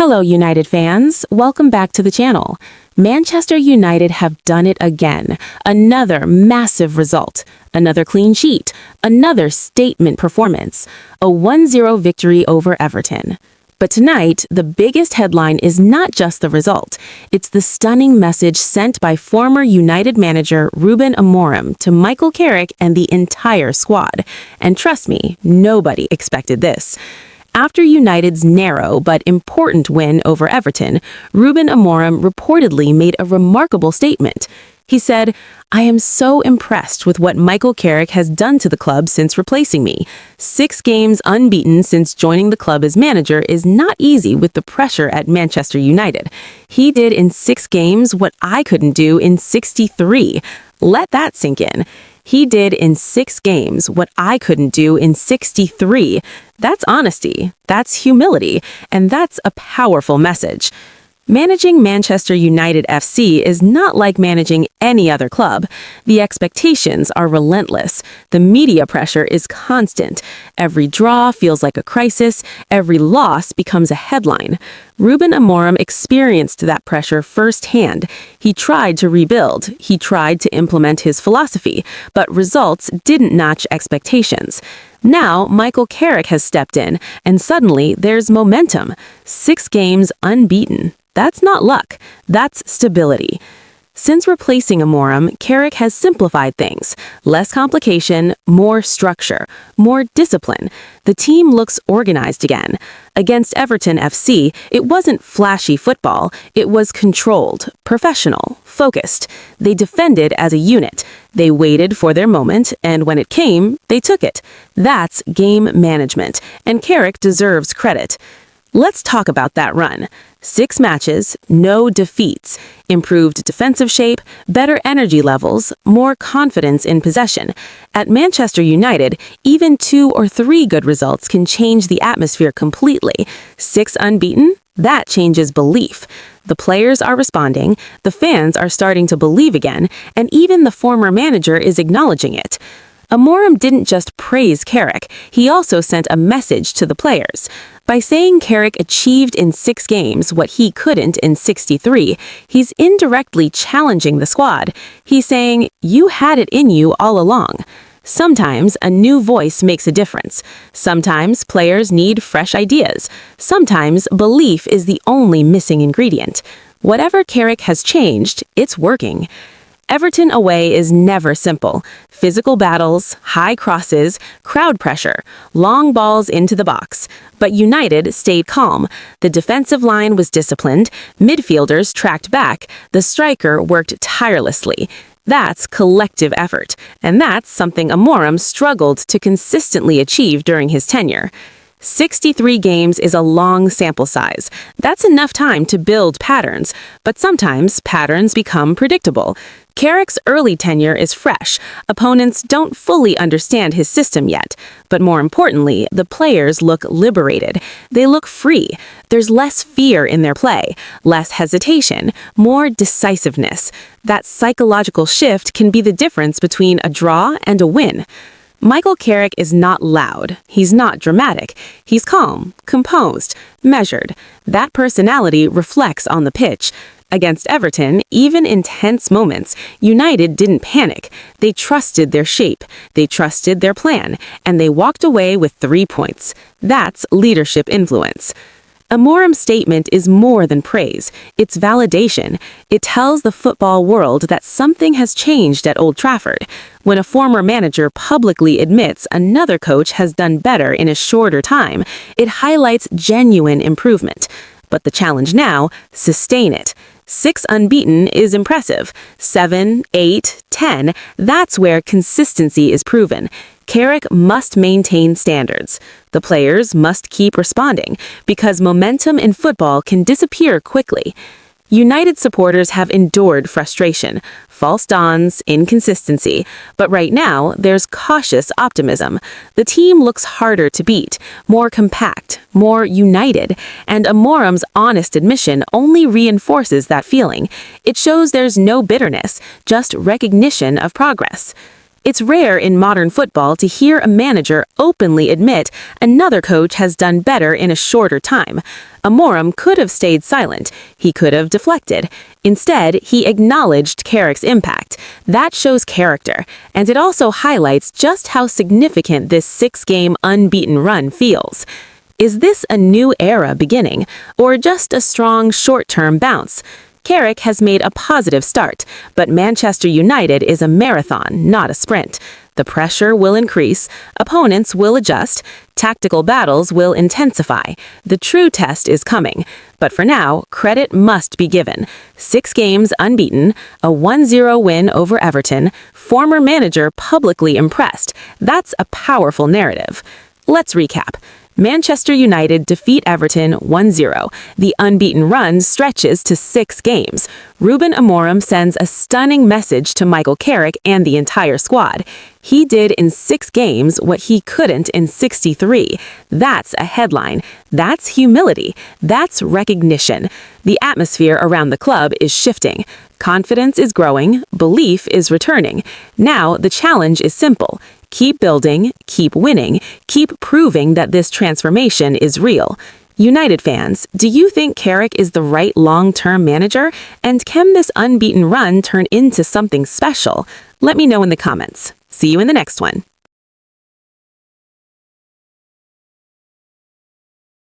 Hello, United fans. Welcome back to the channel. Manchester United have done it again. Another massive result. Another clean sheet. Another statement performance. A 1-0 victory over Everton. But tonight, the biggest headline is not just the result. It's the stunning message sent by former United manager Ruben Amorim to Michael Carrick and the entire squad. And trust me, nobody expected this. After United's narrow but important win over Everton, Ruben Amorim reportedly made a remarkable statement. He said, "I am so impressed with what Michael Carrick has done to the club since replacing me. 6 games unbeaten since joining the club as manager is not easy with the pressure at Manchester United. He did in 6 games what I couldn't do in 63. Let that sink in. He did in 6 games what I couldn't do in 63. That's honesty, that's humility, and that's a powerful message. Managing Manchester United F.C. is not like managing any other club. The expectations are relentless. The media pressure is constant. Every draw feels like a crisis. Every loss becomes a headline. Ruben Amorim experienced that pressure firsthand. He tried to rebuild. He tried to implement his philosophy, but results didn't match expectations. Now, Michael Carrick has stepped in, and suddenly there's momentum. 6 games unbeaten. That's not luck. That's stability. Since replacing Amorim, Carrick has simplified things. Less complication, more structure, more discipline. The team looks organized again. Against Everton F.C., it wasn't flashy football. It was controlled, professional, focused. They defended as a unit. They waited for their moment, and when it came, they took it. That's game management, and Carrick deserves credit. Let's talk about that run. 6 matches, no defeats, improved defensive shape, better energy levels, more confidence in possession. At Manchester United, even 2 or 3 good results can change the atmosphere completely. 6 unbeaten? That changes belief. The players are responding, the fans are starting to believe again, and even the former manager is acknowledging it. Amorim didn't just praise Carrick, he also sent a message to the players. By saying Carrick achieved in 6 games what he couldn't in 63, he's indirectly challenging the squad. He's saying, you had it in you all along. Sometimes a new voice makes a difference. Sometimes players need fresh ideas. Sometimes belief is the only missing ingredient. Whatever Carrick has changed, it's working. Everton away is never simple. Physical battles, high crosses, crowd pressure, long balls into the box. But United stayed calm. The defensive line was disciplined, midfielders tracked back, the striker worked tirelessly. That's collective effort, and that's something Amorim struggled to consistently achieve during his tenure. 63 games is a long sample size. That's enough time to build patterns, but sometimes patterns become predictable. Carrick's early tenure is fresh. Opponents don't fully understand his system yet. But more importantly, the players look liberated. They look free. There's less fear in their play, less hesitation, more decisiveness. That psychological shift can be the difference between a draw and a win. Michael Carrick is not loud. He's not dramatic. He's calm, composed, measured. That personality reflects on the pitch. Against Everton, even in tense moments, United didn't panic. They trusted their shape, they trusted their plan, and they walked away with 3 points. That's leadership influence. Amorim's statement is more than praise. It's validation. It tells the football world that something has changed at Old Trafford. When a former manager publicly admits another coach has done better in a shorter time, it highlights genuine improvement. But the challenge now, sustain it. 6 unbeaten is impressive. 7, 8, 10, that's where consistency is proven. Carrick must maintain standards. The players must keep responding, because momentum in football can disappear quickly. United supporters have endured frustration, false dawns, inconsistency, but right now there's cautious optimism. The team looks harder to beat, more compact, more united, and Amorim's honest admission only reinforces that feeling. It shows there's no bitterness, just recognition of progress. It's rare in modern football to hear a manager openly admit another coach has done better in a shorter time. Amorim could have stayed silent. He could have deflected. Instead, he acknowledged Carrick's impact. That shows character, and it also highlights just how significant this 6-game unbeaten run feels. Is this a new era beginning, or just a strong short-term bounce? Carrick has made a positive start, but Manchester United is a marathon, not a sprint. The pressure will increase, opponents will adjust, tactical battles will intensify. The true test is coming. But for now, credit must be given. 6 games unbeaten, a 1-0 win over Everton, former manager publicly impressed. That's a powerful narrative. Let's recap. Manchester United defeat Everton 1-0. The unbeaten run stretches to 6 games. Ruben Amorim sends a stunning message to Michael Carrick and the entire squad. He did in 6 games what he couldn't in 63. That's a headline. That's humility. That's recognition. The atmosphere around the club is shifting. Confidence is growing. Belief is returning. Now the challenge is simple. Keep building, keep winning, keep proving that this transformation is real. United fans, do you think Carrick is the right long-term manager? And can this unbeaten run turn into something special? Let me know in the comments. See you in the next one.